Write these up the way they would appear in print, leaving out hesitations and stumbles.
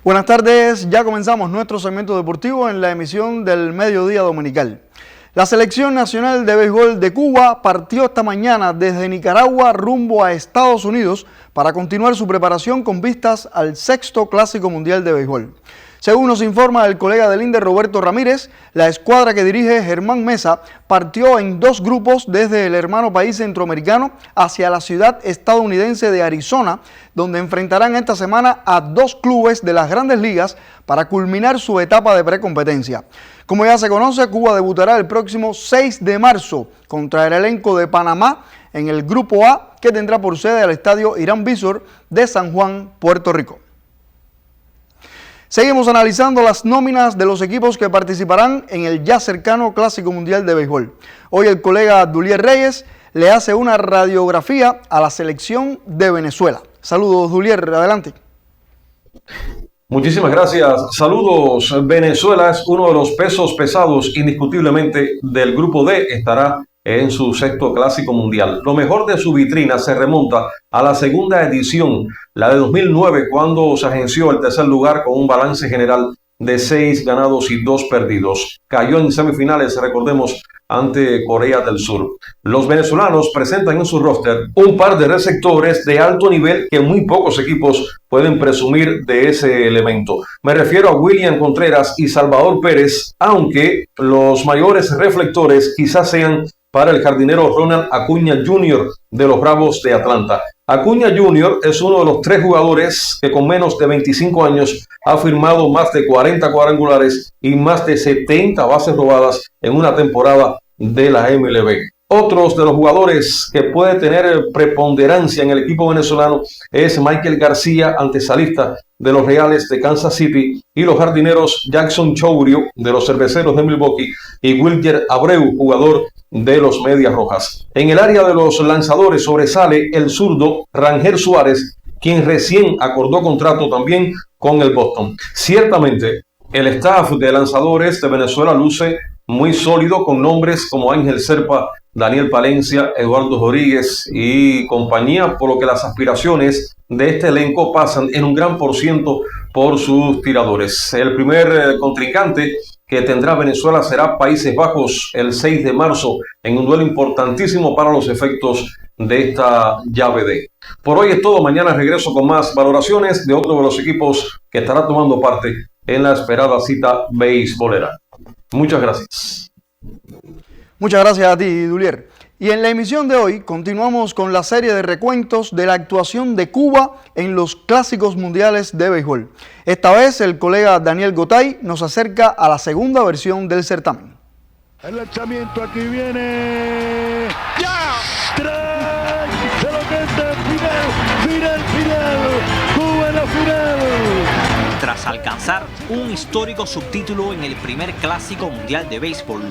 Buenas tardes, ya comenzamos nuestro segmento deportivo en la emisión del Mediodía Dominical. La Selección Nacional de Béisbol de Cuba partió esta mañana desde Nicaragua rumbo a Estados Unidos para continuar su preparación con vistas al 6º Clásico Mundial de Béisbol. Según nos informa el colega del INDE Roberto Ramírez, la escuadra que dirige Germán Mesa partió en 2 grupos desde el hermano país centroamericano hacia la ciudad estadounidense de Arizona, donde enfrentarán esta semana a 2 clubes de las Grandes Ligas para culminar su etapa de precompetencia. Como ya se conoce, Cuba debutará el próximo 6 de marzo contra el elenco de Panamá en el Grupo A, que tendrá por sede al estadio Irán Bithorn de San Juan, Puerto Rico. Seguimos analizando las nóminas de los equipos que participarán en el ya cercano Clásico Mundial de Béisbol. Hoy el colega Dulier Reyes le hace una radiografía a la selección de Venezuela. Saludos, Dulier, adelante. Muchísimas gracias. Saludos. Venezuela es uno de los pesos pesados indiscutiblemente del Grupo D. Estará en su 6º Clásico Mundial. Lo mejor de su vitrina se remonta a la segunda edición, la de 2009, cuando se agenció el tercer lugar con un balance general de 6 ganados y 2 perdidos. Cayó en semifinales, recordemos, ante Corea del Sur. Los venezolanos presentan en su roster un par de receptores de alto nivel que muy pocos equipos pueden presumir de ese elemento. Me refiero a William Contreras y Salvador Pérez, aunque los mayores reflectores quizás sean para el jardinero Ronald Acuña Jr. de los Bravos de Atlanta. Acuña Jr. es uno de los 3 jugadores que con menos de 25 años ha firmado más de 40 cuadrangulares y más de 70 bases robadas en una temporada de la MLB. Otros de los jugadores que puede tener preponderancia en el equipo venezolano es Michael García, antesalista de los Reales de Kansas City, y los jardineros Jackson Chourio de los Cerveceros de Milwaukee y Wilger Abreu, jugador de los Medias Rojas. En el área de los lanzadores sobresale el zurdo Rangel Suárez, quien recién acordó contrato también con el Boston. Ciertamente, el staff de lanzadores de Venezuela luce muy sólido, con nombres como Ángel Serpa, Daniel Palencia, Eduardo Rodríguez y compañía, por lo que las aspiraciones de este elenco pasan en un gran % por sus tiradores. El primer contrincante que tendrá Venezuela será Países Bajos el 6 de marzo en un duelo importantísimo para los efectos de esta llave D. Por hoy es todo. Mañana regreso con más valoraciones de otro de los equipos que estará tomando parte en la esperada cita beisbolera. Muchas gracias. Muchas gracias a ti, Dulier. Y en la emisión de hoy continuamos con la serie de recuentos de la actuación de Cuba en los Clásicos Mundiales de Béisbol. Esta vez el colega Daniel Gotay nos acerca a la segunda versión del certamen. El lanzamiento aquí viene. ¡Ya! ¡Strike! Se lo queda Fidel. Cuba en la final. Tras alcanzar un histórico subtítulo en el primer Clásico Mundial de Béisbol,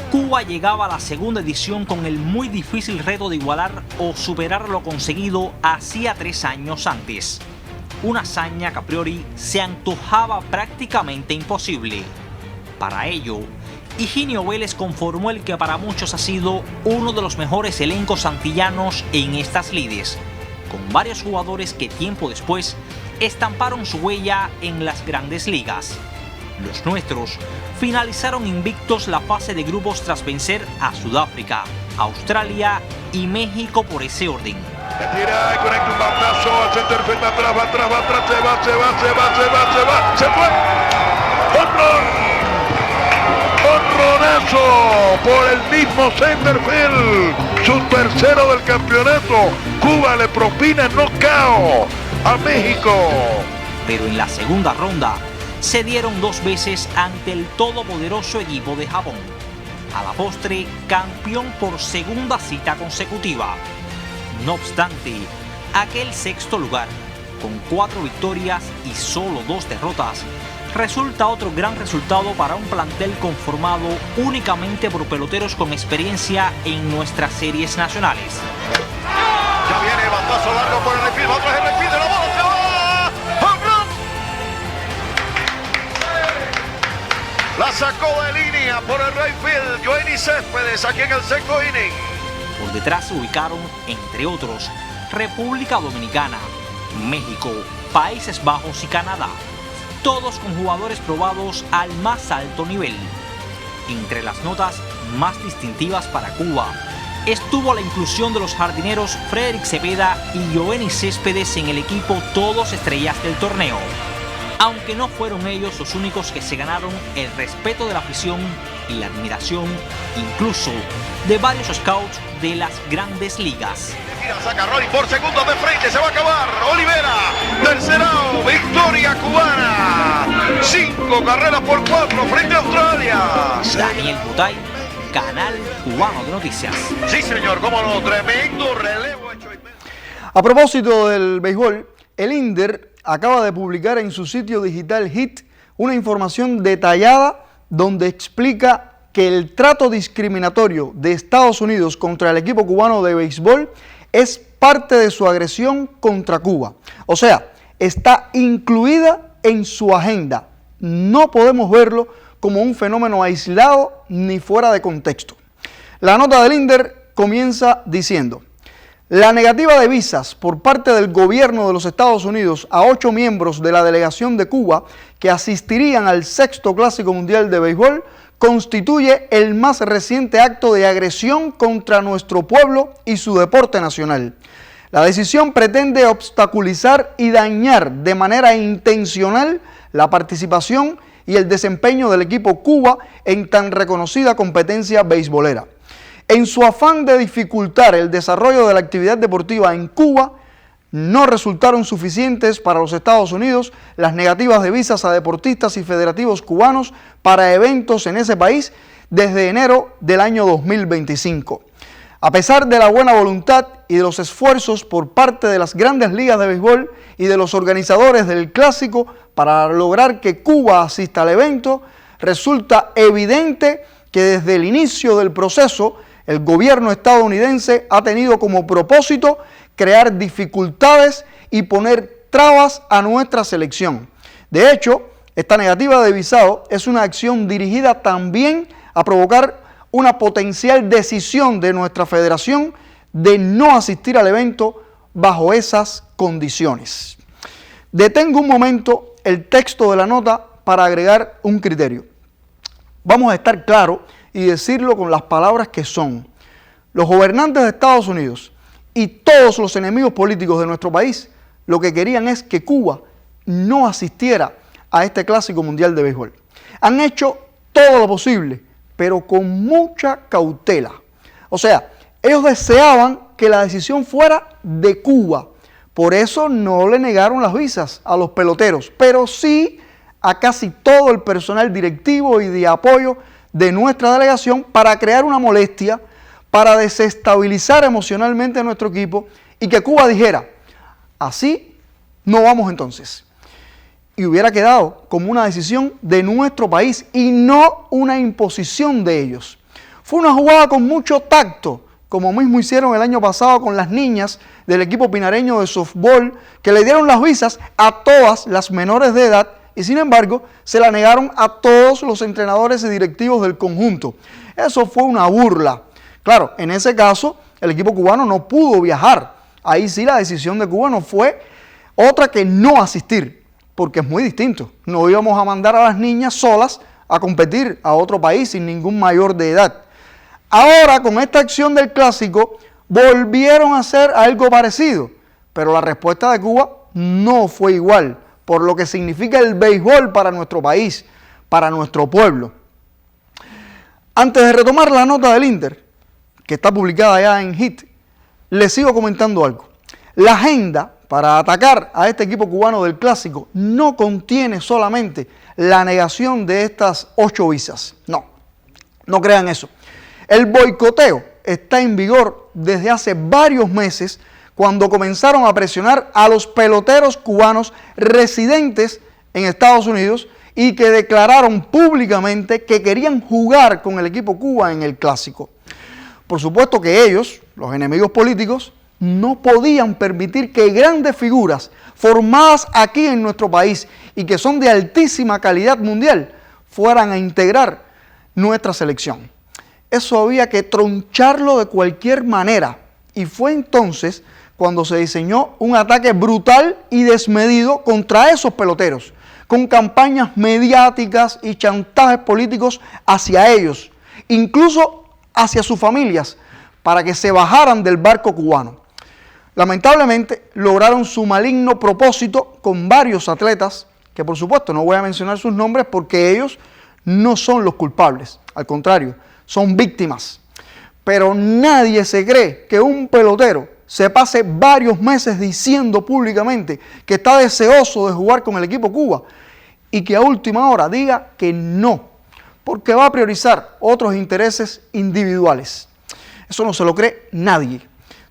Cuba llegaba a la segunda edición con el muy difícil reto de igualar o superar lo conseguido hacía 3 años antes. Una hazaña que a priori se antojaba prácticamente imposible. Para ello, Higinio Vélez conformó el que para muchos ha sido uno de los mejores elencos antillanos en estas lides, con varios jugadores que tiempo después estamparon su huella en las Grandes Ligas. Los nuestros finalizaron invictos la fase de grupos tras vencer a Sudáfrica, Australia y México por ese orden. Tira y conecta un batazo al centerfield, va atrás, se va. ¡Se fue! ¡Honronazo por el mismo centerfield! Su tercero del campeonato. Cuba le propina knockout a México. Pero en la segunda ronda se dieron 2 veces ante el todopoderoso equipo de Japón. A la postre, campeón por segunda cita consecutiva. No obstante, aquel 6º lugar, con 4 victorias y solo 2 derrotas, resulta otro gran resultado para un plantel conformado únicamente por peloteros con experiencia en nuestras series nacionales. Ya viene el batazo largo por el refil, otra vez el refil de la bola, se va. ¡Home run! La sacó de línea por el right field Joenny Céspedes aquí en el 6º inning. Por detrás se ubicaron, entre otros, República Dominicana, México, Países Bajos y Canadá. todos con jugadores probados al más alto nivel. Entre las notas más distintivas para Cuba estuvo la inclusión de los jardineros Frederick Cepeda y Yoenis Céspedes en el equipo todos estrellas del torneo, aunque no fueron ellos los únicos que se ganaron el respeto de la afición y la admiración incluso de varios scouts de las grandes ligas. Saca Ronnie por segundo de frente, se va a acabar. Olivera, tercerao, victoria cubana. 5 carreras por 4 frente a Australia. Daniel Butay, Canal Cubano de Noticias. Sí, señor, cómo no, tremendo relevo hecho. A propósito del béisbol, el INDER acaba de publicar en su sitio digital HIT una información detallada donde explica que el trato discriminatorio de Estados Unidos contra el equipo cubano de béisbol es parte de su agresión contra Cuba. O sea, está incluida en su agenda. No podemos verlo como un fenómeno aislado ni fuera de contexto. La nota del INDER comienza diciendo: la negativa de visas por parte del gobierno de los Estados Unidos a 8 miembros de la delegación de Cuba que asistirían al 6º Clásico Mundial de Béisbol constituye el más reciente acto de agresión contra nuestro pueblo y su deporte nacional. La decisión pretende obstaculizar y dañar de manera intencional la participación y el desempeño del equipo Cuba en tan reconocida competencia beisbolera. En su afán de dificultar el desarrollo de la actividad deportiva en Cuba, no resultaron suficientes para los Estados Unidos las negativas de visas a deportistas y federativos cubanos para eventos en ese país desde enero del año 2025. A pesar de la buena voluntad y de los esfuerzos por parte de las grandes ligas de béisbol y de los organizadores del Clásico para lograr que Cuba asista al evento, resulta evidente que desde el inicio del proceso el gobierno estadounidense ha tenido como propósito crear dificultades y poner trabas a nuestra selección. De hecho, esta negativa de visado es una acción dirigida también a provocar una potencial decisión de nuestra federación de no asistir al evento bajo esas condiciones. Detengo un momento el texto de la nota para agregar un criterio. Vamos a estar claros y decirlo con las palabras que son. Los gobernantes de Estados Unidos y todos los enemigos políticos de nuestro país lo que querían es que Cuba no asistiera a este Clásico Mundial de Béisbol. Han hecho todo lo posible, pero con mucha cautela. O sea, ellos deseaban que la decisión fuera de Cuba. Por eso no le negaron las visas a los peloteros, pero sí a casi todo el personal directivo y de apoyo de nuestra delegación para crear una molestia, para desestabilizar emocionalmente a nuestro equipo y que Cuba dijera, así no vamos entonces. Y hubiera quedado como una decisión de nuestro país y no una imposición de ellos. Fue una jugada con mucho tacto, como mismo hicieron el año pasado con las niñas del equipo pinareño de softball, que le dieron las visas a todas las menores de edad y sin embargo se la negaron a todos los entrenadores y directivos del conjunto. Eso fue una burla. Claro, en ese caso el equipo cubano no pudo viajar. Ahí sí la decisión de Cuba no fue otra que no asistir, porque es muy distinto. No íbamos a mandar a las niñas solas a competir a otro país sin ningún mayor de edad. Ahora, con esta acción del Clásico, volvieron a hacer algo parecido, pero la respuesta de Cuba no fue igual, por lo que significa el béisbol para nuestro país, para nuestro pueblo. Antes de retomar la nota del INDER, que está publicada ya en HIT, les sigo comentando algo. La agenda para atacar a este equipo cubano del Clásico no contiene solamente la negación de estas 8 visas. No crean eso. El boicoteo está en vigor desde hace varios meses, cuando comenzaron a presionar a los peloteros cubanos residentes en Estados Unidos y que declararon públicamente que querían jugar con el equipo Cuba en el Clásico. Por supuesto que ellos, los enemigos políticos, no podían permitir que grandes figuras formadas aquí en nuestro país y que son de altísima calidad mundial fueran a integrar nuestra selección. Eso había que troncharlo de cualquier manera y fue entonces cuando se diseñó un ataque brutal y desmedido contra esos peloteros, con campañas mediáticas y chantajes políticos hacia ellos, incluso hacia sus familias, para que se bajaran del barco cubano. Lamentablemente, lograron su maligno propósito con varios atletas, que por supuesto no voy a mencionar sus nombres porque ellos no son los culpables, al contrario, son víctimas. Pero nadie se cree que un pelotero se pase varios meses diciendo públicamente que está deseoso de jugar con el equipo Cuba y que a última hora diga que no, porque va a priorizar otros intereses individuales. Eso no se lo cree nadie.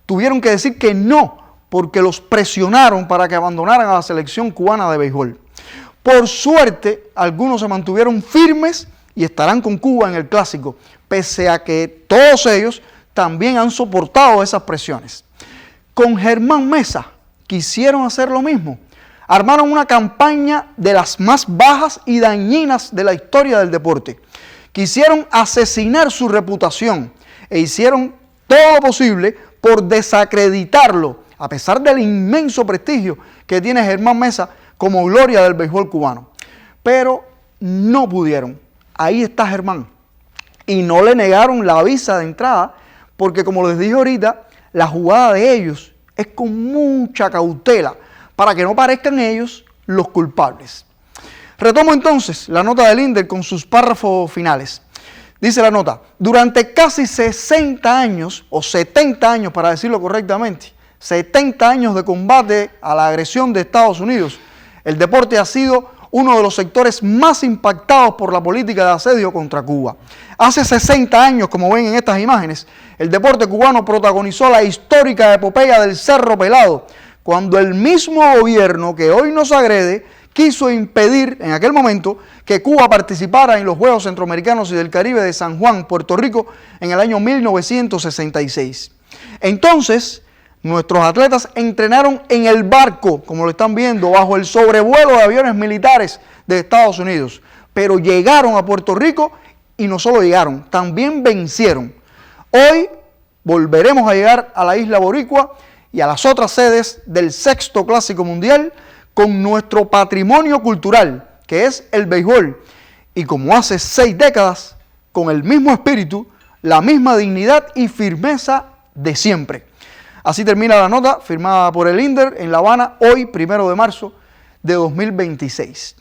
Tuvieron que decir que no, porque los presionaron para que abandonaran a la selección cubana de béisbol. Por suerte, algunos se mantuvieron firmes y estarán con Cuba en el Clásico, pese a que todos ellos también han soportado esas presiones. Con Germán Mesa quisieron hacer lo mismo. Armaron una campaña de las más bajas y dañinas de la historia del deporte. Quisieron asesinar su reputación e hicieron todo lo posible por desacreditarlo, a pesar del inmenso prestigio que tiene Germán Mesa como gloria del béisbol cubano. Pero no pudieron. Ahí está Germán. Y no le negaron la visa de entrada, porque como les dije ahorita, la jugada de ellos es con mucha cautela, para que no parezcan ellos los culpables. Retomo entonces la nota del INDER con sus párrafos finales. Dice la nota: durante casi 60 años, o 70 años para decirlo correctamente, 70 años de combate a la agresión de Estados Unidos, el deporte ha sido uno de los sectores más impactados por la política de asedio contra Cuba. Hace 60 años, como ven en estas imágenes, el deporte cubano protagonizó la histórica epopeya del Cerro Pelado, cuando el mismo gobierno que hoy nos agrede quiso impedir en aquel momento que Cuba participara en los Juegos Centroamericanos y del Caribe de San Juan, Puerto Rico, en el año 1966. Entonces, nuestros atletas entrenaron en el barco, como lo están viendo, bajo el sobrevuelo de aviones militares de Estados Unidos, pero llegaron a Puerto Rico y no solo llegaron, también vencieron. Hoy volveremos a llegar a la isla Boricua y a las otras sedes del sexto Clásico Mundial con nuestro patrimonio cultural, que es el béisbol, y como hace 6 décadas, con el mismo espíritu, la misma dignidad y firmeza de siempre. Así termina la nota firmada por el INDER en La Habana, hoy, 1 de marzo de 2026.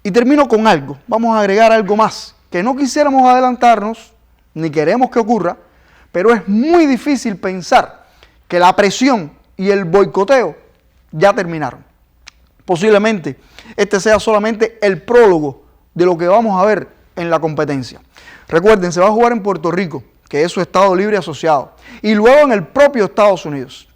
Y termino con algo, vamos a agregar algo más, que no quisiéramos adelantarnos, ni queremos que ocurra, pero es muy difícil pensar que la presión y el boicoteo ya terminaron. Posiblemente este sea solamente el prólogo de lo que vamos a ver en la competencia. Recuerden, se va a jugar en Puerto Rico, que es su estado libre asociado, y luego en el propio Estados Unidos.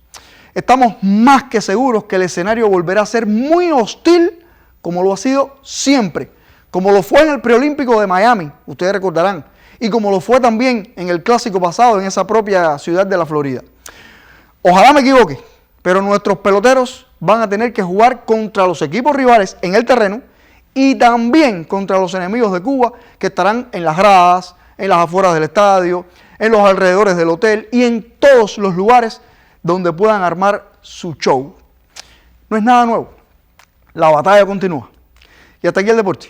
Estamos más que seguros que el escenario volverá a ser muy hostil, como lo ha sido siempre, como lo fue en el preolímpico de Miami, ustedes recordarán, y como lo fue también en el clásico pasado en esa propia ciudad de la Florida. Ojalá me equivoque, pero nuestros peloteros van a tener que jugar contra los equipos rivales en el terreno y también contra los enemigos de Cuba que estarán en las gradas, en las afueras del estadio, en los alrededores del hotel y en todos los lugares donde puedan armar su show. No es nada nuevo, la batalla continúa. Y hasta aquí el deporte.